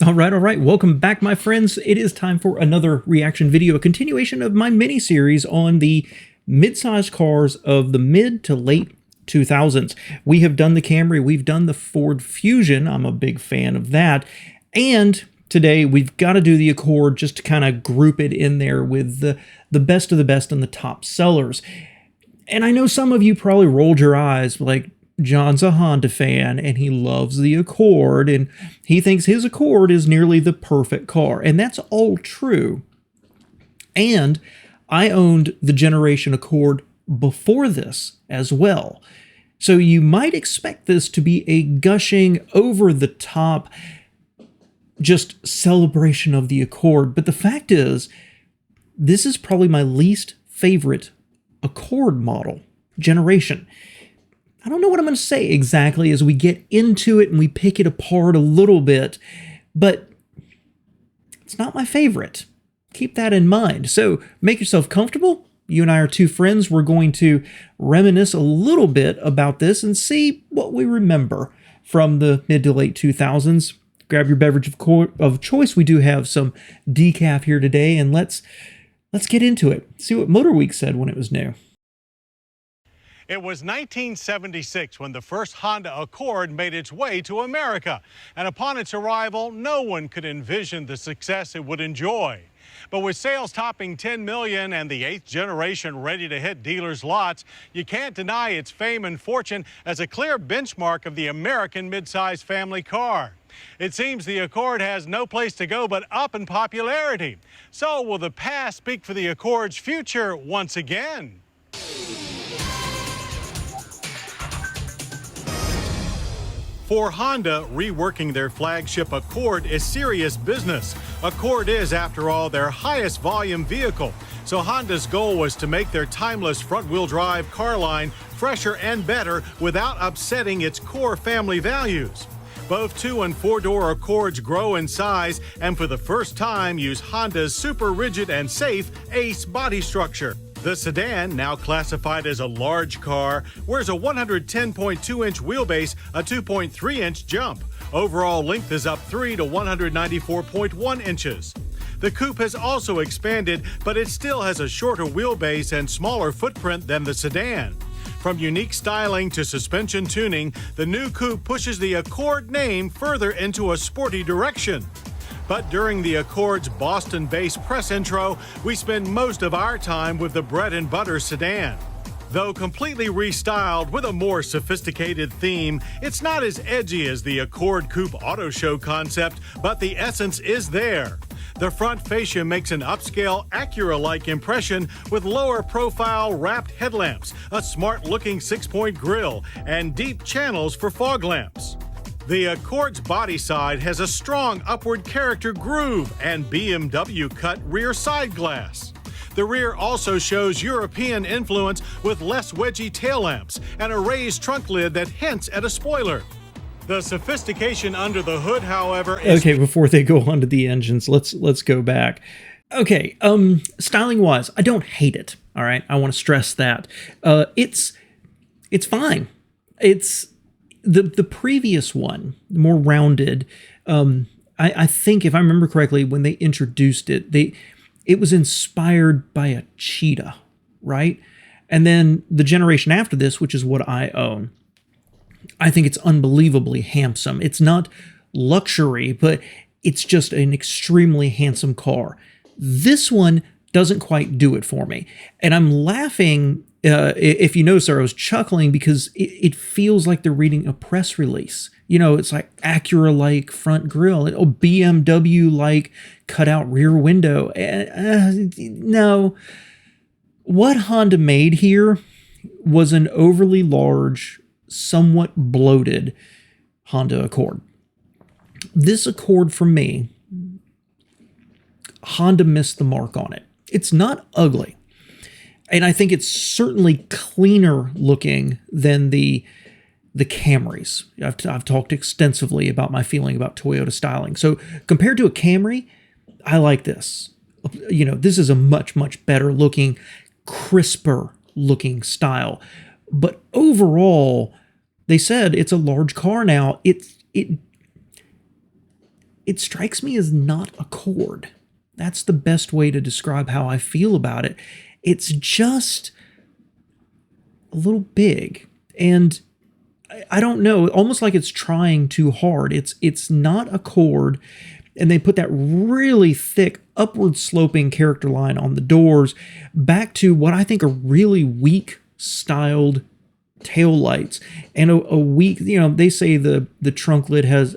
All right. Welcome back, my friends. It is time for another reaction video, a continuation of my mini-series on the mid-size cars of the mid to late 2000s. We have done the Camry, we've done the Ford Fusion. I'm a big fan of that. And today we've got to do the Accord just to kind of group it in there with the best of the best and the top sellers. And I know some of you probably rolled your eyes like, John's a Honda fan and he loves the Accord and he thinks his Accord is nearly the perfect car. And that's all true. And I owned the generation Accord before this as well. So you might expect this to be a gushing, over the top, just celebration of the Accord. But the fact is, this is probably my least favorite Accord model generation. I don't know what I'm going to say exactly as we get into it and we pick it apart a little bit, but it's not my favorite. Keep that in mind. So make yourself comfortable. You and I are two friends. We're going to reminisce a little bit about this and see what we remember from the mid to late 2000s. Grab your beverage of choice. We do have some decaf here today, and let's get into it. See what Motorweek said when it was new. It was 1976 when the first Honda Accord made its way to America. And upon its arrival, no one could envision the success it would enjoy. But with sales topping 10 million and the 8th generation ready to hit dealers' lots, you can't deny its fame and fortune as a clear benchmark of the American midsize family car. It seems the Accord has no place to go but up in popularity. So will the past speak for the Accord's future once again? For Honda, reworking their flagship Accord is serious business. Accord is, after all, their highest volume vehicle. So Honda's goal was to make their timeless front-wheel drive car line fresher and better without upsetting its core family values. Both 2- and 4-door Accords grow in size and for the first time use Honda's super rigid and safe ACE body structure. The sedan, now classified as a large car, wears a 110.2-inch wheelbase, a 2.3-inch jump. Overall length is up 3 to 194.1 inches. The coupe has also expanded, but it still has a shorter wheelbase and smaller footprint than the sedan. From unique styling to suspension tuning, the new coupe pushes the Accord name further into a sporty direction. But during the Accord's Boston-based press intro, we spend most of our time with the bread and butter sedan. Though completely restyled with a more sophisticated theme, it's not as edgy as the Accord Coupe Auto Show concept, but the essence is there. The front fascia makes an upscale Acura-like impression with lower profile wrapped headlamps, a smart-looking 6-point grille, and deep channels for fog lamps. The Accord's body side has a strong upward character groove and BMW-cut rear side glass. The rear also shows European influence with less wedgy tail lamps and a raised trunk lid that hints at a spoiler. The sophistication under the hood, however, is... Okay, before they go on to the engines, let's go back. Okay, styling-wise, I don't hate it, all right? I want to stress that. It's fine. It's... The previous one, more rounded, I think, if I remember correctly, when they introduced it, it was inspired by a cheetah, right? And then the generation after this, which is what I own, I think it's unbelievably handsome. It's not luxury, but it's just an extremely handsome car. This one doesn't quite do it for me. And I'm laughing... if you notice, I was chuckling because it feels like they're reading a press release. You know, it's like Acura-like front grille, BMW-like cutout rear window. No. What Honda made here was an overly large, somewhat bloated Honda Accord. This Accord, for me, Honda missed the mark on it. It's not ugly. And I think it's certainly cleaner looking than the Camrys. I've talked extensively about my feeling about Toyota styling. So compared to a Camry, I like this. You know, this is a much, much better looking, crisper looking style. But overall, they said it's a large car now. it strikes me as not Accord. That's the best way to describe how I feel about it. It's just a little big, and I don't know, almost like it's trying too hard. It's not Accord, and they put that really thick upward sloping character line on the doors back to what I think are really weak styled tail lights, and a weak, they say the trunk lid has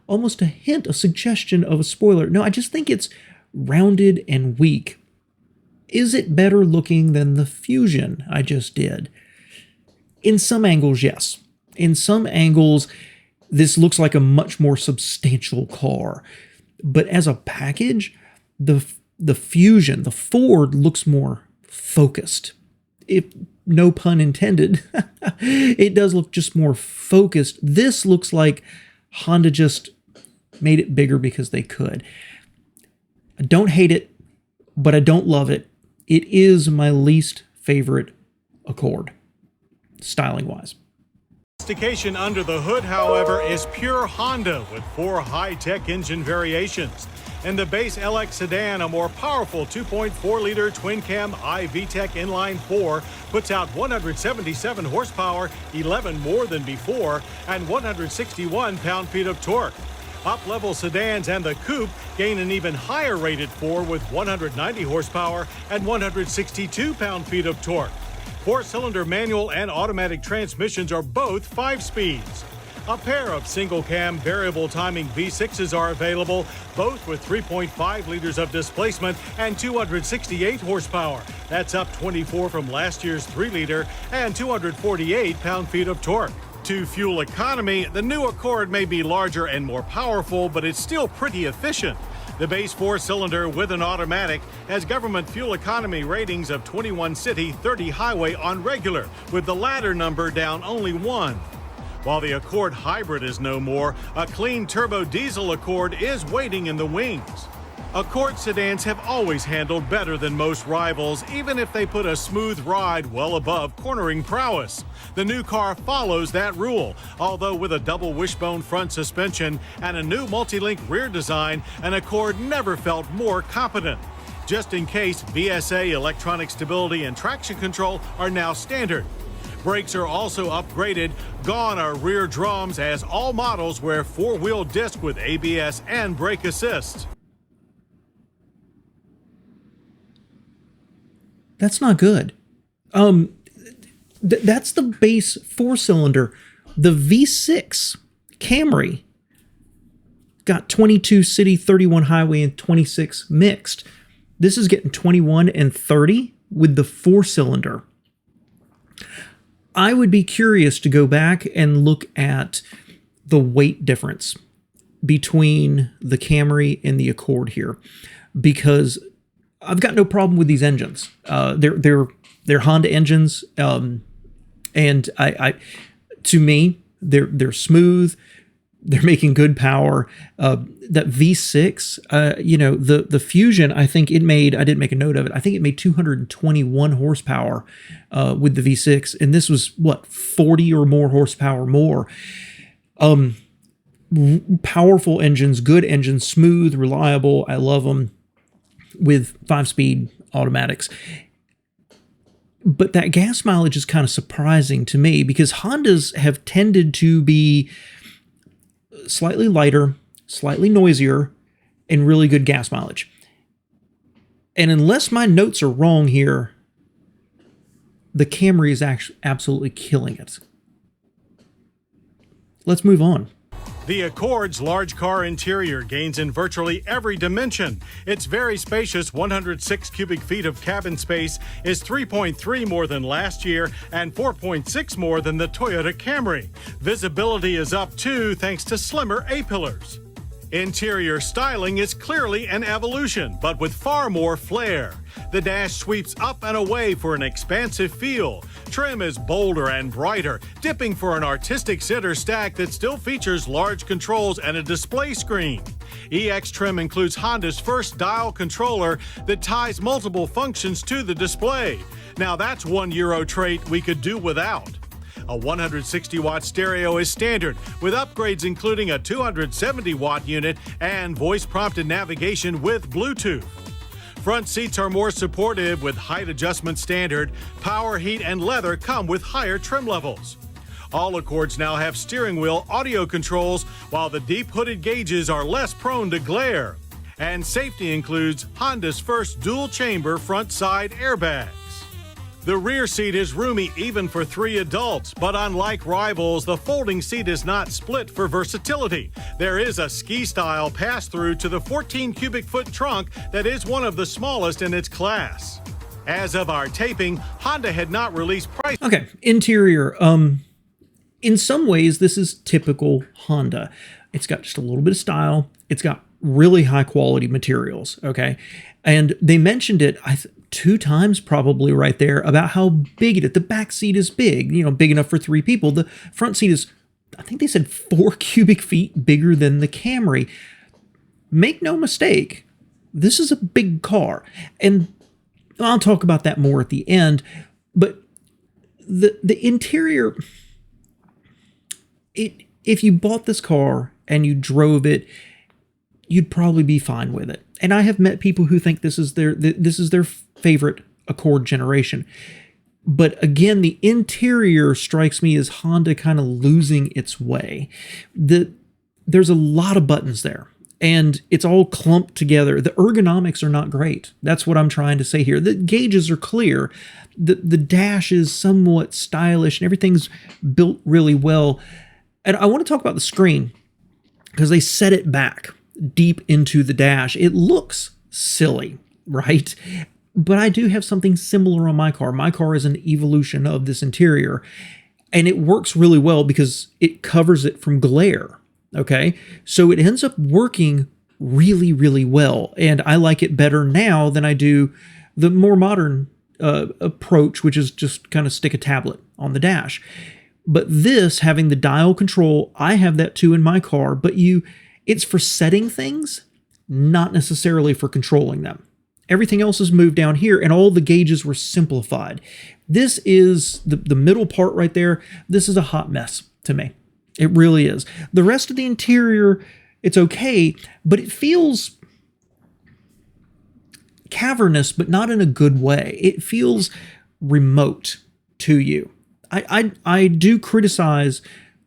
almost a hint, a suggestion of a spoiler. No, I just think it's rounded and weak. Is it better looking than the Fusion I just did? In some angles, yes. In some angles, this looks like a much more substantial car. But as a package, the Fusion, the Ford, looks more focused. If no pun intended, it does look just more focused. This looks like Honda just made it bigger because they could. I don't hate it, but I don't love it. It is my least favorite Accord, styling-wise. Sophistication under the hood, however, is pure Honda with 4 high-tech engine variations. In the base LX sedan, a more powerful 2.4-liter twin-cam iVTEC inline-4 puts out 177 horsepower, 11 more than before, and 161 pound-feet of torque. Up-level sedans and the coupe gain an even higher rated 4 with 190 horsepower and 162 pound-feet of torque. 4-cylinder manual and automatic transmissions are both 5 speeds. A pair of single-cam variable timing V6s are available, both with 3.5 liters of displacement and 268 horsepower. That's up 24 from last year's 3-liter and 248 pound-feet of torque. To fuel economy, the new Accord may be larger and more powerful, but it's still pretty efficient. The base 4-cylinder with an automatic has government fuel economy ratings of 21 city, 30 highway on regular, with the latter number down only 1. While the Accord Hybrid is no more, a clean turbo diesel Accord is waiting in the wings. Accord sedans have always handled better than most rivals, even if they put a smooth ride well above cornering prowess. The new car follows that rule, although with a double wishbone front suspension and a new multi-link rear design, an Accord never felt more competent. Just in case, VSA electronic stability and traction control are now standard. Brakes are also upgraded. Gone are rear drums, as all models wear 4-wheel disc with ABS and brake assist. That's not good. That's the base 4-cylinder. The V6 Camry got 22 city, 31 highway, and 26 mixed. This is getting 21 and 30 with the 4-cylinder. I would be curious to go back and look at the weight difference between the Camry and the Accord here, because I've got no problem with these engines. They're Honda engines, and I to me they're smooth. They're making good power. That V6, the Fusion, I think it made, I didn't make a note of it, I think it made 221 horsepower with the V6, and this was, 40 or more horsepower more. Powerful engines, good engines, smooth, reliable, I love them, with 5-speed automatics. But that gas mileage is kind of surprising to me, because Hondas have tended to be slightly lighter, slightly noisier, and really good gas mileage. And unless my notes are wrong here, the Camry is actually absolutely killing it. Let's move on. The Accord's large car interior gains in virtually every dimension. Its very spacious 106 cubic feet of cabin space is 3.3 more than last year and 4.6 more than the Toyota Camry. Visibility is up too, thanks to slimmer A-pillars. Interior styling is clearly an evolution, but with far more flair. The dash sweeps up and away for an expansive feel. Trim is bolder and brighter, dipping for an artistic center stack that still features large controls and a display screen. EX trim includes Honda's first dial controller that ties multiple functions to the display. Now that's one Euro trait we could do without. A 160 watt stereo is standard, with upgrades including a 270 watt unit and voice prompted navigation with Bluetooth. Front seats are more supportive with height adjustment standard. Power, heat, and leather come with higher trim levels. All Accords now have steering wheel audio controls, while the deep hooded gauges are less prone to glare. And safety includes Honda's first dual-chamber front-side airbags. The rear seat is roomy even for 3 adults, but unlike rivals, the folding seat is not split for versatility. There is a ski-style pass-through to the 14 cubic foot trunk that is one of the smallest in its class. As of our taping, Honda had not released price. Okay, interior. In some ways, this is typical Honda. It's got just a little bit of style. It's got really high quality materials, okay? And they mentioned it, 2 times probably right there, about how big it is. The back seat is big, big enough for 3 people. The front seat is, I think they said 4 cubic feet bigger than the Camry. Make no mistake, this is a big car. And I'll talk about that more at the end, but the interior, if you bought this car and you drove it, you'd probably be fine with it. And I have met people who think this is their favorite Accord generation. But again, the interior strikes me as Honda kind of losing its way. There's a lot of buttons there, and it's all clumped together. The ergonomics are not great. That's what I'm trying to say here. The gauges are clear. The dash is somewhat stylish, and everything's built really well. And I want to talk about the screen, because they set it back deep into the dash. It looks silly, right? But I do have something similar on my car. My car is an evolution of this interior, and it works really well because it covers it from glare, okay? So it ends up working really, really well, and I like it better now than I do the more modern approach, which is just kind of stick a tablet on the dash. But this, having the dial control, I have that too in my car, but it's for setting things, not necessarily for controlling them. Everything else is moved down here, and all the gauges were simplified. This is the middle part right there. This is a hot mess to me. It really is. The rest of the interior, it's okay, but it feels cavernous, but not in a good way. It feels remote to you. I do criticize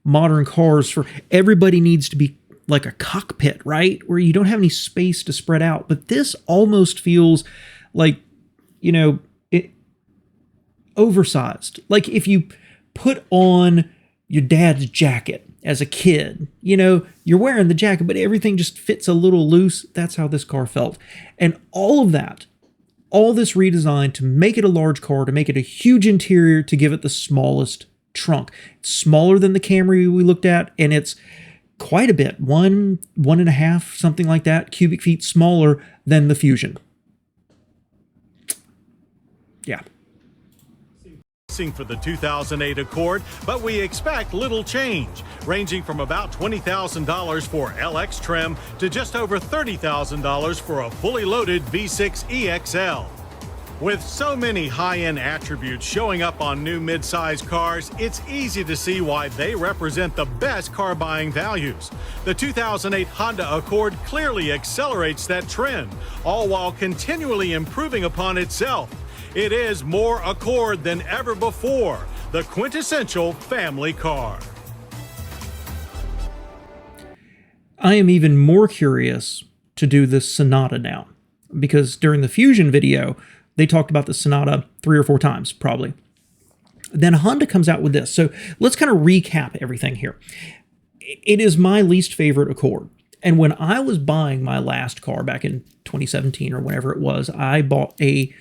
modern cars for everybody needs to be like a cockpit, right? Where you don't have any space to spread out. But this almost feels like, oversized. Like if you put on your dad's jacket as a kid, you're wearing the jacket, but everything just fits a little loose. That's how this car felt. And all of that, all this redesign to make it a large car, to make it a huge interior, to give it the smallest trunk. It's smaller than the Camry we looked at, and it's quite a bit, 1.5, something like that, cubic feet smaller than the Fusion. Yeah. For the 2008 Accord, but we expect little change, ranging from about $20,000 for LX trim to just over $30,000 for a fully loaded V6 EXL. With so many high-end attributes showing up on new mid-size cars, it's easy to see why they represent the best car buying values. The 2008 Honda Accord clearly accelerates that trend, all while continually improving upon itself. It is more Accord than ever before, the quintessential family car. I am even more curious to do the Sonata now, because during the Fusion video, they talked about the Sonata 3 or 4 times, probably. Then Honda comes out with this. So let's kind of recap everything here. It is my least favorite Accord. And when I was buying my last car back in 2017 or whenever it was, I bought a,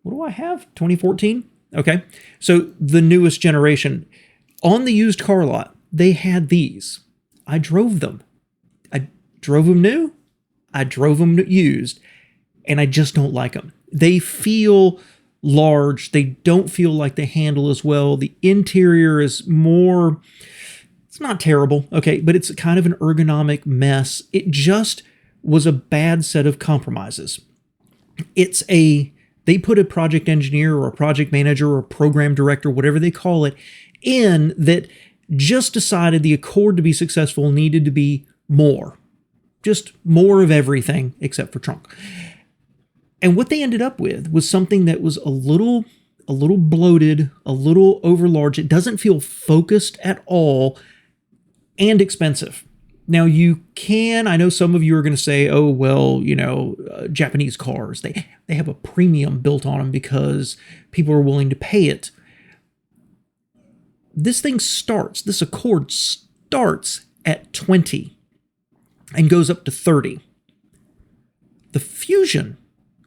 what do I have? 2014? Okay. So the newest generation. On the used car lot, they had these. I drove them. I drove them new. I drove them used. And I just don't like them. They feel large. They don't feel like they handle as well. The interior is more, it's not terrible, okay, but it's kind of an ergonomic mess. It just was a bad set of compromises. They put a project engineer or a project manager or a program director, whatever they call it, in that just decided the Accord to be successful needed to be more. Just more of everything except for trunk. And what they ended up with was something that was a little bloated, a little overlarge. It doesn't feel focused at all, and expensive. Now I know some of you are going to say, oh, well, Japanese cars, they have a premium built on them because people are willing to pay it. This Accord starts at 20 and goes up to 30. The Fusion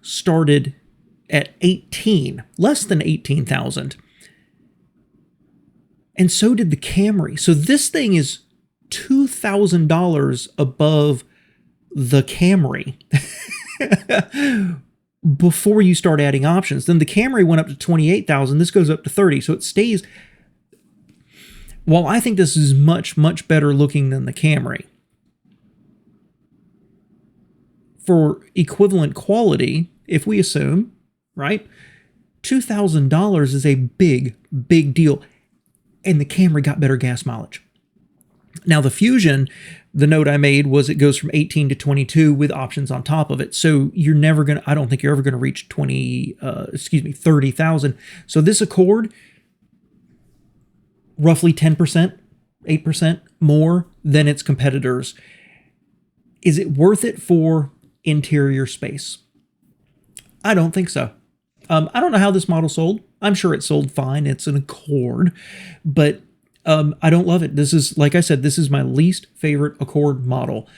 started at 18, less than 18,000. And so did the Camry. So this thing is $2,000 above the Camry before you start adding options. Then the Camry went up to 28,000. This goes up to 30. So it stays. While I think this is much, much better looking than the Camry, for equivalent quality, if we assume, right, $2,000 is a big, big deal. And the Camry got better gas mileage. Now, the Fusion, the note I made was it goes from 18 to 22 with options on top of it. So I don't think you're ever going to reach 30,000. So this Accord, roughly 10%, 8% more than its competitors. Is it worth it for interior space? I don't think so. I don't know how this model sold. I'm sure it sold fine. It's an Accord, but I don't love it. This is, like I said, this is my least favorite Accord model,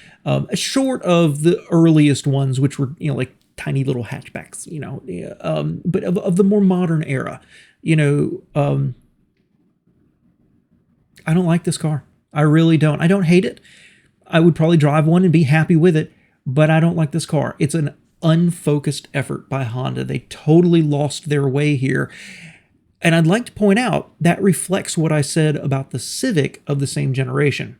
short of the earliest ones, which were, like tiny little hatchbacks, but of the more modern era, I don't like this car. I really don't. I don't hate it. I would probably drive one and be happy with it, but I don't like this car. It's an unfocused effort by Honda. They totally lost their way here. And I'd like to point out that reflects what I said about the Civic of the same generation.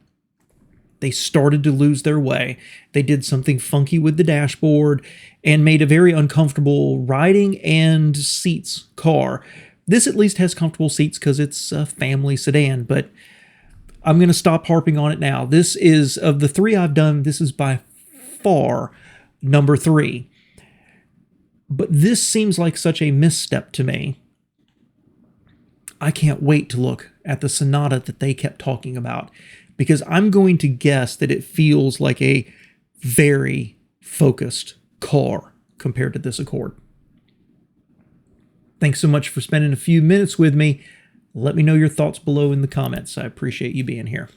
They started to lose their way. They did something funky with the dashboard and made a very uncomfortable riding and seats car. This at least has comfortable seats because it's a family sedan, but I'm going to stop harping on it now. This is, of the three I've done, this is by far number 3. But this seems like such a misstep to me. I can't wait to look at the Sonata that they kept talking about, because I'm going to guess that it feels like a very focused car compared to this Accord. Thanks so much for spending a few minutes with me. Let me know your thoughts below in the comments. I appreciate you being here.